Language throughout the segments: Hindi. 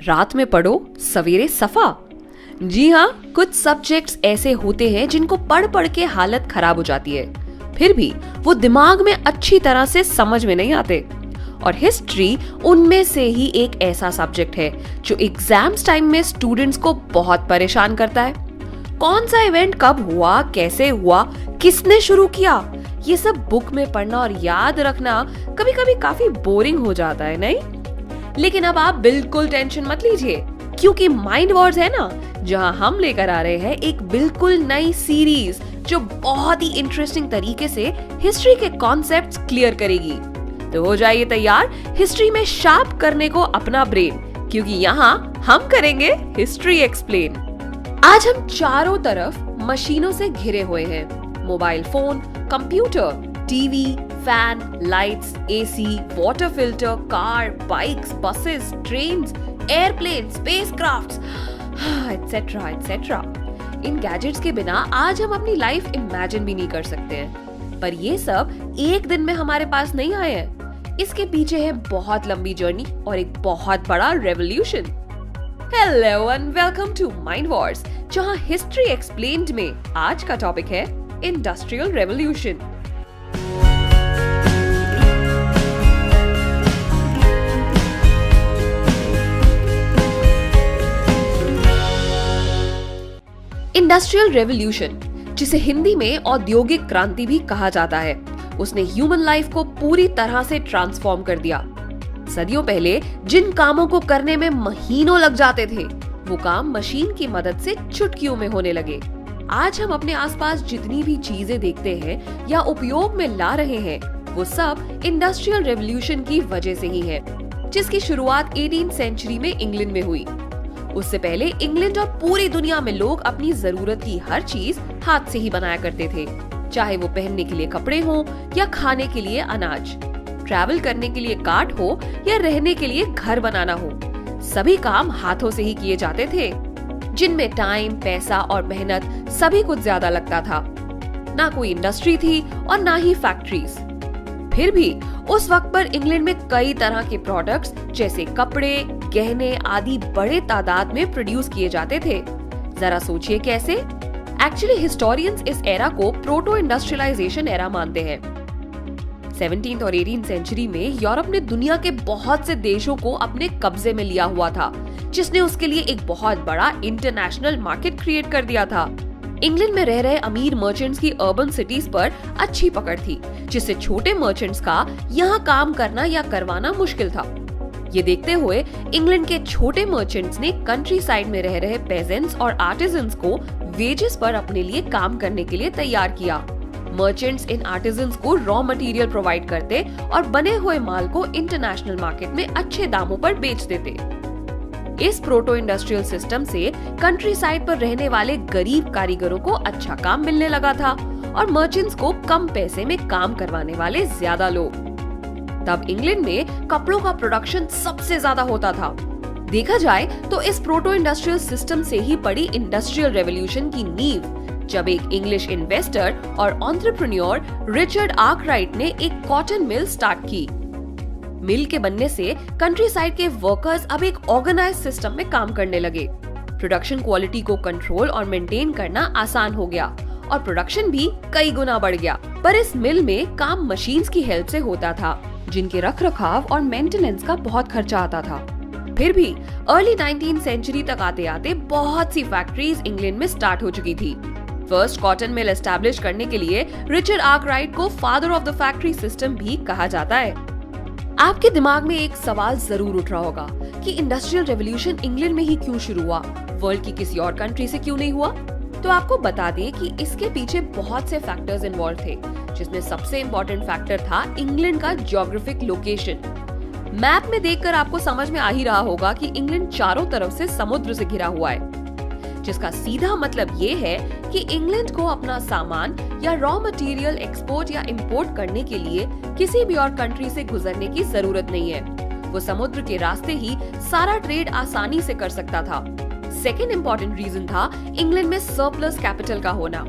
रात में पढ़ो, सवेरे सफा। जी हाँ, कुछ सब्जेक्ट्स ऐसे होते हैं जिनको पढ़ पढ़ के हालत खराब हो जाती है, फिर भी वो दिमाग में अच्छी तरह से समझ में नहीं आते। और हिस्ट्री उनमें से ही एक ऐसा सब्जेक्ट है जो एग्जाम्स टाइम में स्टूडेंट्स को बहुत परेशान करता है। कौन सा इवेंट कब हुआ, कैसे हुआ, किसने शुरू किया, ये सब बुक में पढ़ना और याद रखना कभी कभी काफी बोरिंग हो जाता है, नहीं? लेकिन अब आप बिल्कुल टेंशन मत लीजिए, क्योंकि माइंड वॉर्स है ना, जहां हम लेकर आ रहे हैं एक बिल्कुल नई सीरीज जो बहुत ही इंटरेस्टिंग तरीके से हिस्ट्री के कॉन्सेप्ट्स क्लियर करेगी। तो हो जाइए तैयार हिस्ट्री में शार्प करने को अपना ब्रेन, क्योंकि यहाँ हम करेंगे हिस्ट्री एक्सप्लेन। आज हम चारों तरफ मशीनों से घिरे हुए हैं। Mobile phone, computer, TV, fan, lights, AC, water filter, car, bikes, buses, trains, airplane, spacecrafts, etcetera etcetera. इन गैजेट्स के बिना आज हम अपनी लाइफ इमेजिन भी नहीं कर सकते हैं। पर ये सब एक दिन में हमारे पास नहीं आए हैं। इसके पीछे है बहुत लंबी जर्नी और एक बहुत बड़ा revolution. Hello and welcome to Mind Wars, जहां हिस्ट्री एक्सप्लेन्ड में आज का टॉपिक है इंडस्ट्रियल रेवोल्यूशन। इंडस्ट्रियल रेवोल्यूशन, जिसे हिंदी में औद्योगिक क्रांति भी कहा जाता है, उसने ह्यूमन लाइफ को पूरी तरह से ट्रांसफॉर्म कर दिया। सदियों पहले जिन कामों को करने में महीनों लग जाते थे, वो काम मशीन की मदद से चुटकियों में होने लगे। आज हम अपने आसपास जितनी भी चीजें देखते हैं या उपयोग में ला रहे हैं, वो सब इंडस्ट्रियल रेवोल्यूशन की वजह से ही है, जिसकी शुरुआत 18वीं सेंचुरी में इंग्लैंड में हुई। उससे पहले इंग्लैंड और पूरी दुनिया में लोग अपनी जरूरत की हर चीज हाथ से ही बनाया करते थे, चाहे वो पहनने के लिए कपड़े हो या खाने के लिए अनाज, ट्रैवल करने के लिए कार्ट हो या रहने के लिए घर बनाना हो। सभी काम हाथों से ही किए जाते थे, जिनमें टाइम, पैसा और मेहनत सभी कुछ ज्यादा लगता था। ना कोई इंडस्ट्री थी और ना ही फैक्ट्रीज। फिर भी उस वक्त पर इंग्लैंड में कई तरह के प्रोडक्ट्स जैसे कपड़े, गहने आदि बड़े तादाद में प्रोड्यूस किए जाते थे। जरा सोचिए कैसे। एक्चुअली हिस्टोरियंस इस एरा को प्रोटो इंडस्ट्रियलाइजेशन एरा मानते हैं। 17th और 18th सेंचुरी में यूरोप ने दुनिया के बहुत से देशों को अपने कब्जे में लिया हुआ था, जिसने उसके लिए एक बहुत बड़ा इंटरनेशनल मार्केट क्रिएट कर दिया था। इंग्लैंड में रह रहे अमीर मर्चेंट्स की अर्बन सिटीज पर अच्छी पकड़ थी, जिससे छोटे मर्चेंट्स का यहाँ काम करना या करवाना मुश्किल था। ये देखते हुए इंग्लैंड के छोटे मर्चेंट्स ने कंट्री साइड में रह रहे पेजेंट्स और आर्टिजन्स को वेजेस पर अपने लिए काम करने के लिए तैयार किया। मर्चेंट्स इन आर्टिजन्स को रॉ मटेरियल प्रोवाइड करते और बने हुए माल को इंटरनेशनल मार्केट में अच्छे दामों पर बेच देते। इस प्रोटो इंडस्ट्रियल सिस्टम से कंट्री साइड पर रहने वाले गरीब कारीगरों को अच्छा काम मिलने लगा था और मर्चेंट्स को कम पैसे में काम करवाने वाले ज्यादा लोग। तब इंग्लैंड में कपड़ों का प्रोडक्शन सबसे ज्यादा होता था। देखा जाए तो इस प्रोटो इंडस्ट्रियल सिस्टम से ही पड़ी इंडस्ट्रियल रेवोल्यूशन की नींव, जब एक इंग्लिश इन्वेस्टर और एंटरप्रेन्योर रिचर्ड आर्कराइट ने एक कॉटन मिल स्टार्ट की। मिल के बनने से कंट्री साइड के वर्कर्स अब एक ऑर्गेनाइज सिस्टम में काम करने लगे। प्रोडक्शन क्वालिटी को कंट्रोल और मेंटेन करना आसान हो गया और प्रोडक्शन भी कई गुना बढ़ गया। पर इस मिल में काम मशीन्स की हेल्प से होता था, जिनके रखरखाव और मेंटेनेंस का बहुत खर्चा आता था। फिर भी अर्ली 19th सेंचुरी तक आते आते बहुत सी फैक्ट्रीज इंग्लैंड में स्टार्ट हो चुकी थी। फर्स्ट कॉटन मिल एस्टैब्लिश करने के लिए रिचर्ड आर्कराइट को father of the factory system भी कहा जाता है। आपके दिमाग में एक सवाल जरूर उठ रहा होगा कि इंडस्ट्रियल रेवोल्यूशन इंग्लैंड में ही क्यों शुरू हुआ, वर्ल्ड की किसी और कंट्री से क्यों नहीं हुआ? तो आपको बता दें कि इसके पीछे बहुत से फैक्टर्स इन्वॉल्व थे, जिसमें सबसे इम्पोर्टेंट फैक्टर था इंग्लैंड का ज्योग्राफिक लोकेशन। मैप में देखकर आपको समझ में आ ही रहा होगा कि इंग्लैंड चारों तरफ से समुद्र से घिरा हुआ है, जिसका सीधा मतलब ये है कि इंग्लैंड को अपना सामान या रॉ मटेरियल एक्सपोर्ट या इंपोर्ट करने के लिए किसी भी और कंट्री से गुजरने की जरूरत नहीं है। वो समुद्र के रास्ते ही सारा ट्रेड आसानी से कर सकता था। सेकेंड इम्पोर्टेंट रीजन था इंग्लैंड में सरप्लस कैपिटल का होना।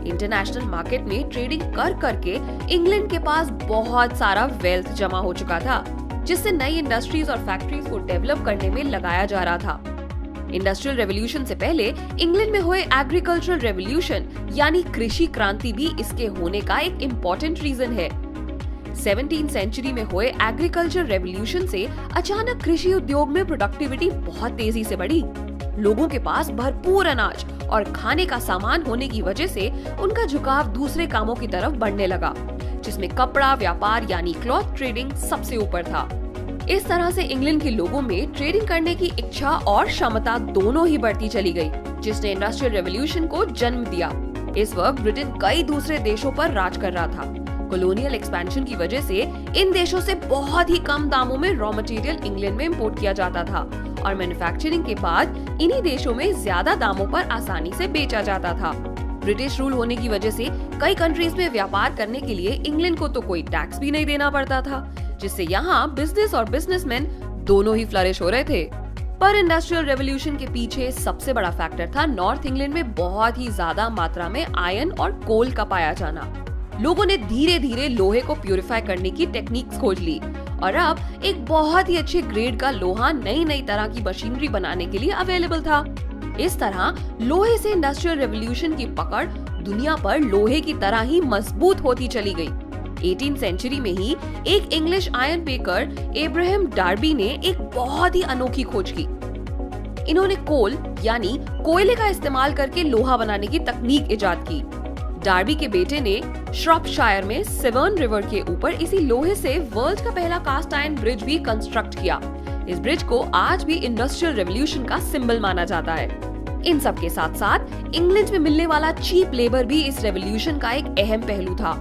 इंटरनेशनल मार्केट में ट्रेडिंग कर करके इंग्लैंड के पास बहुत सारा वेल्थ जमा हो चुका था, जिससे नई इंडस्ट्रीज और फैक्ट्रीज को डेवलप करने में लगाया जा रहा था। इंडस्ट्रियल रेवोल्यूशन से पहले इंग्लैंड में हुए एग्रीकल्चरल रेवोल्यूशन यानी कृषि क्रांति भी इसके होने का एक इम्पोर्टेंट रीजन है। 17वीं सेंचुरी में हुए एग्रीकल्चर रेवोल्यूशन से अचानक कृषि उद्योग में प्रोडक्टिविटी बहुत तेजी से बढ़ी। लोगों के पास भरपूर अनाज और खाने का सामान होने की वजह से उनका झुकाव दूसरे कामों की तरफ बढ़ने लगा, जिसमें कपड़ा व्यापार यानी क्लॉथ ट्रेडिंग सबसे ऊपर था। इस तरह से इंग्लैंड के लोगों में ट्रेडिंग करने की इच्छा और क्षमता दोनों ही बढ़ती चली गई, जिसने इंडस्ट्रियल रेवोल्यूशन को जन्म दिया। इस वक्त ब्रिटेन कई दूसरे देशों पर राज कर रहा था। कॉलोनियल एक्सपेंशन की वजह से इन देशों से बहुत ही कम दामों में रॉ मटेरियल इंग्लैंड में इंपोर्ट किया जाता था और मैन्युफैक्चरिंग के बाद इन्हीं देशों में ज्यादा दामों पर आसानी से बेचा जाता था। ब्रिटिश रूल होने की वजह से कई कंट्रीज में व्यापार करने के लिए इंग्लैंड को तो कोई टैक्स भी नहीं देना पड़ता था, जिससे यहाँ बिजनेस और बिजनेसमैन दोनों ही फ्लरिश हो रहे थे। पर इंडस्ट्रियल रेवोल्यूशन के पीछे सबसे बड़ा फैक्टर था नॉर्थ इंग्लैंड में बहुत ही ज्यादा मात्रा में आयरन और कोल का पाया जाना। लोगों ने धीरे धीरे लोहे को प्यूरिफाई करने की टेक्निक्स खोज ली और अब एक बहुत ही अच्छे ग्रेड का लोहा नई नई तरह की मशीनरी बनाने के लिए अवेलेबल था। इस तरह लोहे से इंडस्ट्रियल रेवोल्यूशन की पकड़ दुनिया पर लोहे की तरह ही मजबूत होती चली गई। 18वीं सेंचुरी में ही एक English iron maker Abraham Derby ने एक बहुत ही अनोखी खोज की। इन्होंने कोल यानी कोयले का इस्तेमाल करके लोहा बनाने की तकनीक इजाद की। डार्बी के बेटे ने श्रॉपशायर में सेवर्न रिवर के ऊपर इसी लोहे से वर्ल्ड का पहला कास्ट आयरन ब्रिज भी कंस्ट्रक्ट किया। इस ब्रिज को आज भी इंडस्ट्रियल रेवोल्यूशन का सिंबल माना जाता है। इन सब के साथ साथ इंग्लैंड में मिलने वाला चीप लेबर भी इस रेवोल्यूशन का एक अहम पहलू था।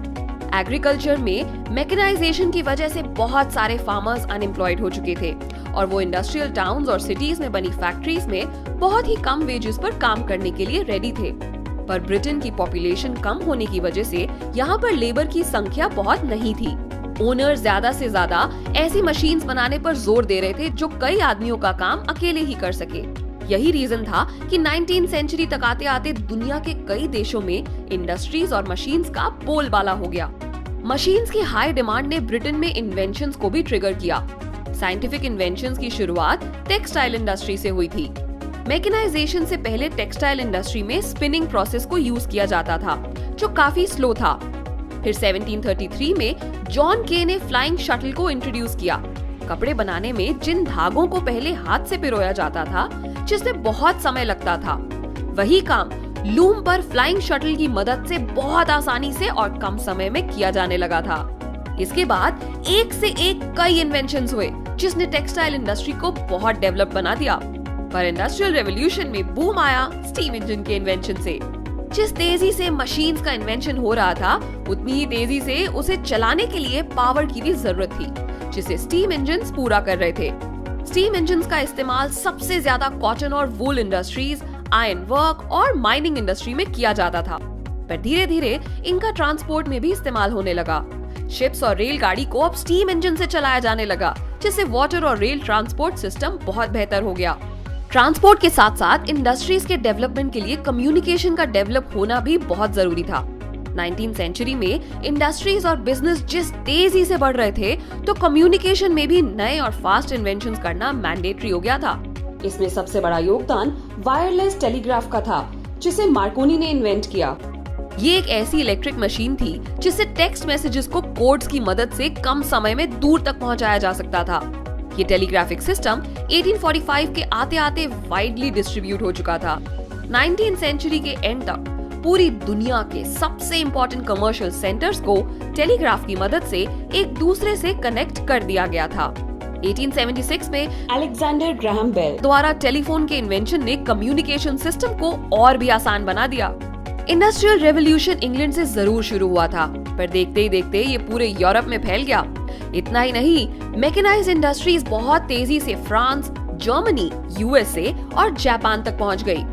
एग्रीकल्चर में मैकेनाइजेशन की वजह से बहुत सारे फार्मर्स अनएम्प्लॉयड हो चुके थे और वो इंडस्ट्रियल टाउन्स और सिटीज में बनी फैक्ट्रीज में बहुत ही कम वेजेस पर काम करने के लिए रेडी थे। पर ब्रिटेन की पॉपुलेशन कम होने की वजह से यहाँ पर लेबर की संख्या बहुत नहीं थी। ओनर ज्यादा से ज्यादा ऐसी मशीन्स बनाने पर जोर दे रहे थे जो कई आदमियों का काम अकेले ही कर सके। यही रीजन था कि 19वीं सेंचुरी तक आते आते दुनिया के कई देशों में इंडस्ट्रीज और मशीन्स का बोलबाला हो गया। मशीन्स की हाई डिमांड ने ब्रिटेन में इन्वेंशंस को भी ट्रिगर किया। साइंटिफिक इन्वेंशंस की शुरुआत टेक्सटाइल इंडस्ट्री से हुई थी। मैकेनाइजेशन से पहले टेक्सटाइल इंडस्ट्री में स्पिनिंग प्रोसेस को यूज किया जाता था, जो काफी स्लो था। फिर 1733 में जॉन के ने फ्लाइंग शटल को इंट्रोड्यूस किया। कपड़े बनाने में जिन धागों को पहले हाथ से पिरोया जाता था, जिसमें बहुत समय लगता था, वही काम लूम पर फ्लाइंग शटल की मदद से बहुत आसानी से और कम समय में किया जाने लगा था। इसके बाद एक से एक कई इन्वेंशंस हुए, जिसने टेक्सटाइल इंडस्ट्री को बहुत डेवलप बना दिया। पर इंडस्ट्रियल रेवोल्यूशन में बूम आया स्टीम इंजन के इन्वेंशन से। जिस तेजी से मशीन्स का इन्वेंशन हो रहा था, उतनी ही तेजी से उसे चलाने के लिए पावर की भी जरूरत थी, जिसे स्टीम इंजन्स पूरा कर रहे थे। स्टीम इंजन्स का इस्तेमाल सबसे ज्यादा कॉटन और वूल इंडस्ट्रीज, आयरन वर्क और माइनिंग इंडस्ट्री में किया जाता था। पर धीरे धीरे इनका ट्रांसपोर्ट में भी इस्तेमाल होने लगा। शिप्स और रेलगाड़ी को अब स्टीम इंजन से चलाया जाने लगा, जिससे वाटर और रेल ट्रांसपोर्ट सिस्टम बहुत बेहतर हो गया। ट्रांसपोर्ट के साथ साथ इंडस्ट्रीज के डेवलपमेंट के लिए कम्युनिकेशन का डेवलप होना भी बहुत जरूरी था। 19वीं सेंचुरी में इंडस्ट्रीज और बिजनेस जिस तेजी से बढ़ रहे थे, तो कम्युनिकेशन में भी नए और फास्ट इन्वेंशंस करना मैंडेटरी हो गया था। इसमें सबसे बड़ा योगदान वायरलेस टेलीग्राफ का था, जिसे मार्कोनी ने इन्वेंट किया। ये एक ऐसी इलेक्ट्रिक मशीन थी जिससे टेक्स्ट मैसेजेस को कोड्स की मदद से कम समय में दूर तक पहुंचाया जा सकता था। ये टेलीग्राफिक सिस्टम 1845 के आते आते वाइडली डिस्ट्रीब्यूट हो चुका था। 19वीं सेंचुरी के एंड तक पूरी दुनिया के सबसे इम्पोर्टेंट कमर्शियल सेंटर्स को टेलीग्राफ की मदद से एक दूसरे से कनेक्ट कर दिया गया था। 1876 में अलेक्जेंडर ग्राहम बेल द्वारा टेलीफोन के इन्वेंशन ने कम्युनिकेशन सिस्टम को और भी आसान बना दिया। इंडस्ट्रियल रेवोल्यूशन इंग्लैंड से जरूर शुरू हुआ था, पर देखते ही देखते ये पूरे यूरोप में फैल गया। इतना ही नहीं, मैकेनाइज्ड इंडस्ट्रीज बहुत तेजी से फ्रांस, जर्मनी, यूएसए और जापान तक पहुंच गई।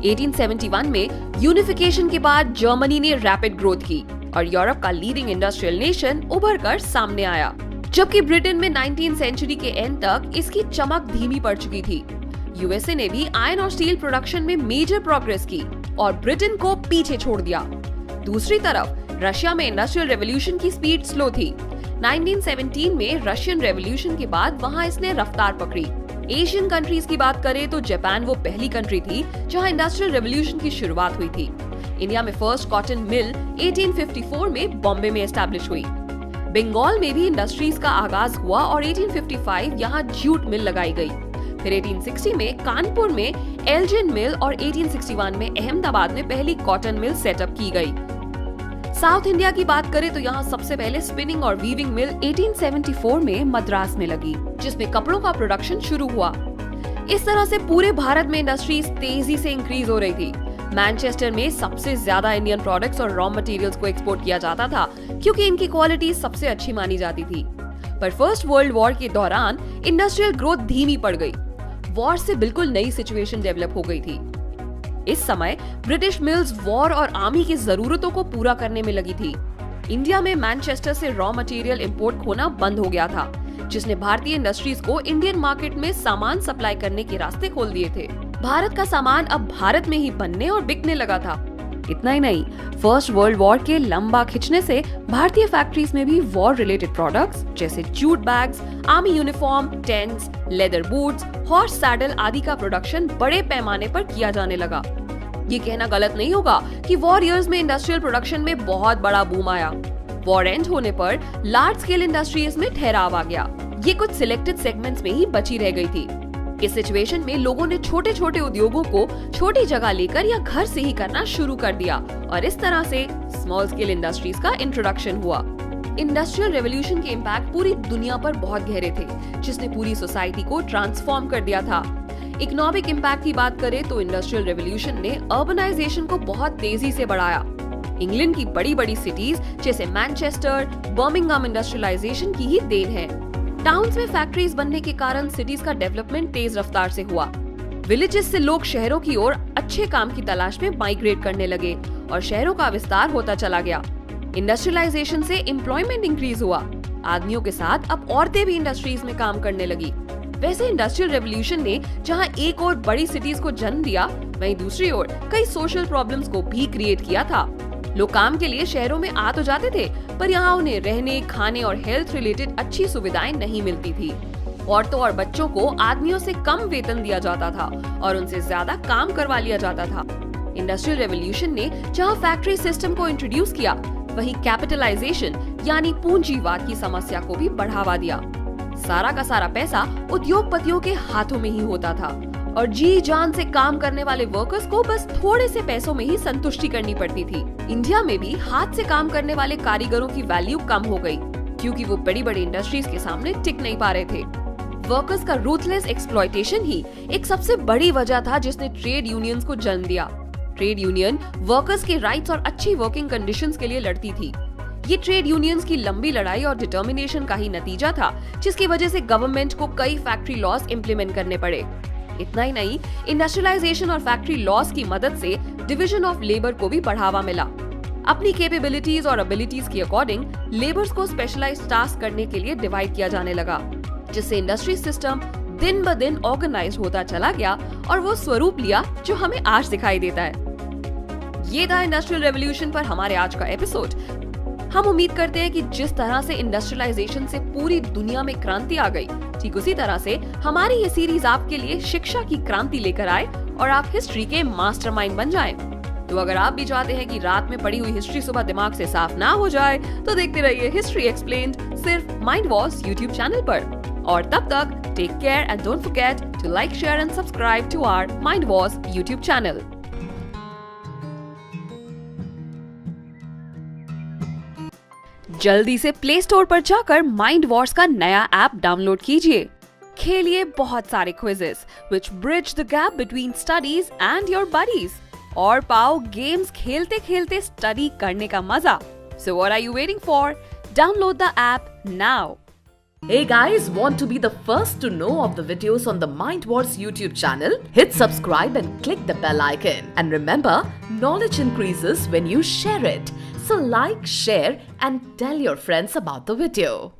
1871 में यूनिफिकेशन के बाद जर्मनी ने रैपिड ग्रोथ की और यूरोप का लीडिंग इंडस्ट्रियल नेशन उभर कर सामने आया, जबकि ब्रिटेन में 19वीं सेंचुरी के एंड तक इसकी चमक धीमी पड़ चुकी थी। यूएसए ने भी आयरन और स्टील प्रोडक्शन में मेजर प्रोग्रेस की और ब्रिटेन को पीछे छोड़ दिया। दूसरी तरफ रशिया में इंडस्ट्रियल रेवोल्यूशन की स्पीड स्लो थी। 1917 में रशियन रेवोल्यूशन के बाद वहां इसने रफ्तार पकड़ी। एशियन कंट्रीज की बात करें तो जापान वो पहली कंट्री थी जहां इंडस्ट्रियल रेवोल्यूशन की शुरुआत हुई थी। इंडिया में फर्स्ट कॉटन मिल 1854 में बॉम्बे में एस्टैब्लिश हुई। बंगाल में भी इंडस्ट्रीज का आगाज हुआ और 1855 यहाँ जूट मिल लगाई गई। फिर 1860 में कानपुर में एल्जिन मिल और 1861 में अहमदाबाद में पहली कॉटन मिल सेटअप की गई। साउथ इंडिया की बात करें तो यहाँ सबसे पहले स्पिनिंग और वीविंग मिल 1874 में मद्रास में लगी, जिसमें कपड़ों का प्रोडक्शन शुरू हुआ। इस तरह से पूरे भारत में इंडस्ट्रीज तेजी से इंक्रीज हो रही थी। मैनचेस्टर में सबसे ज्यादा इंडियन प्रोडक्ट्स और रॉ मटेरियल्स को एक्सपोर्ट किया जाता था क्योंकि इनकी क्वालिटी सबसे अच्छी मानी जाती थी। पर फर्स्ट वर्ल्ड वॉर के दौरान इंडस्ट्रियल ग्रोथ धीमी पड़ गई। वॉर से बिल्कुल नई सिचुएशन डेवलप हो गई थी। इस समय ब्रिटिश मिल्स वॉर और आर्मी की जरूरतों को पूरा करने में लगी थी। इंडिया में मैनचेस्टर से रॉ मटेरियल इंपोर्ट होना बंद हो गया था, जिसने भारतीय इंडस्ट्रीज को इंडियन मार्केट में सामान सप्लाई करने के रास्ते खोल दिए थे। भारत का सामान अब भारत में ही बनने और बिकने लगा था। इतना ही नहीं, फर्स्ट वर्ल्ड वॉर के लंबा खिंचने से भारतीय फैक्ट्रीज में भी वॉर रिलेटेड प्रोडक्ट्स जैसे jute bags, army uniform, tents, leather boots, horse saddle आदि का प्रोडक्शन बड़े पैमाने पर किया जाने लगा। ये कहना गलत नहीं होगा कि वॉर इयर्स में इंडस्ट्रियल प्रोडक्शन में बहुत बड़ा बूम आया। वॉर एंड होने पर लार्ज स्केल इंडस्ट्रीज में ठहराव आ गया। ये कुछ सिलेक्टेड सेगमेंट्स में ही बची रह गई थी। इस सिचुएशन में लोगों ने छोटे छोटे उद्योगों को छोटी जगह लेकर या घर से ही करना शुरू कर दिया और इस तरह से स्मॉल स्केल इंडस्ट्रीज का इंट्रोडक्शन हुआ। इंडस्ट्रियल रेवोल्यूशन के इम्पैक्ट पूरी दुनिया पर बहुत गहरे थे, जिसने पूरी सोसाइटी को ट्रांसफॉर्म कर दिया था। इकोनॉमिक इम्पैक्ट की बात करें तो इंडस्ट्रियल रेवोल्यूशन ने अर्बनाइजेशन को बहुत तेजी से बढ़ाया। इंग्लैंड की बड़ी बड़ी सिटीज जैसे मैनचेस्टर, बर्मिंघम इंडस्ट्रियलाइजेशन की ही देन है। टाउन्स में फैक्ट्रीज बनने के कारण सिटीज का डेवलपमेंट तेज रफ्तार से हुआ। विलेजेस से लोग शहरों की ओर अच्छे काम की तलाश में माइग्रेट करने लगे और शहरों का विस्तार होता चला गया। इंडस्ट्रियलाइजेशन से एम्प्लॉयमेंट इंक्रीज हुआ। आदमियों के साथ अब औरतें भी इंडस्ट्रीज में काम करने लगी। वैसे इंडस्ट्रियल रेवोल्यूशन ने जहां एक और बड़ी सिटीज को जन्म दिया, वहीं दूसरी ओर कई सोशल प्रॉब्लम्स को भी क्रिएट किया था। लोग काम के लिए शहरों में आ तो जाते थे, पर यहाँ उन्हें रहने, खाने और हेल्थ रिलेटेड अच्छी सुविधाएं नहीं मिलती थी। औरतों और बच्चों को आदमियों से कम वेतन दिया जाता था और उनसे ज्यादा काम करवा लिया जाता था। इंडस्ट्रियल रेवोल्यूशन ने जहाँ फैक्ट्री सिस्टम को इंट्रोड्यूस किया, वहीं कैपिटलाइजेशन यानी पूंजीवाद की समस्या को भी बढ़ावा दिया। सारा का सारा पैसा उद्योगपतियों के हाथों में ही होता था और जी जान से काम करने वाले वर्कर्स को बस थोड़े से पैसों में ही संतुष्टि करनी पड़ती थी। इंडिया में भी हाथ से काम करने वाले कारीगरों की वैल्यू कम हो गई क्योंकि वो बड़ी बड़ी इंडस्ट्रीज के सामने टिक नहीं पा रहे थे। वर्कर्स का रूथलेस एक्सप्लॉयटेशन ही एक सबसे बड़ी वजह था जिसने ट्रेड यूनियंस को जन्म दिया। ट्रेड यूनियन वर्कर्स के राइट्स और अच्छी वर्किंग कंडीशंस के लिए लड़ती थी। ये ट्रेड यूनियंस की लंबी लड़ाई और डिटर्मिनेशन का ही नतीजा था, जिसकी वजह से गवर्नमेंट को कई फैक्ट्री लॉस इम्प्लीमेंट करने पड़े। इतना ही नहीं, इंडस्ट्रियलाइजेशन और फैक्ट्री लॉस की मदद से डिवीजन ऑफ लेबर को भी बढ़ावा मिला। अपनी कैपेबिलिटीज और एबिलिटीज के अकॉर्डिंग लेबर्स को स्पेशलाइज्ड टास्क करने के लिए डिवाइड किया जाने लगा, जिससे इंडस्ट्री सिस्टम दिन ब दिन ऑर्गेनाइज होता चला गया और वो स्वरूप लिया जो हमें आज दिखाई देता है। ये था इंडस्ट्रियल रेवोल्यूशन पर हमारे आज का एपिसोड। हम उम्मीद करते हैं कि जिस तरह से इंडस्ट्रियलाइजेशन से पूरी दुनिया में क्रांति आ गई, ठीक उसी तरह से हमारी ये सीरीज आपके लिए शिक्षा की क्रांति लेकर आए और आप हिस्ट्री के मास्टरमाइंड बन जाएं। तो अगर आप भी चाहते हैं कि रात में पढ़ी हुई हिस्ट्री सुबह दिमाग से साफ ना हो जाए, तो देखते रहिए हिस्ट्री एक्सप्लेन्ड सिर्फ माइंड वॉश यूट्यूब चैनल पर। और तब तक take care and don't forget to like, share and subscribe to our Mind Wash YouTube channel. जल्दी से प्ले स्टोर पर जाकर माइंड वॉर्स का नया ऐप डाउनलोड कीजिए। खेलिए बहुत सारे quizzes which bridge the gap between studies and your buddies और पाओ गेम्स खेलते खेलते स्टडी करने का मजा। So what are you waiting for? Download the app now. Hey guys, want to be the first to know of the videos on the Mind Wars YouTube channel? Hit subscribe and click the bell icon. And remember, knowledge increases when you share it. So like, share and tell your friends about the video.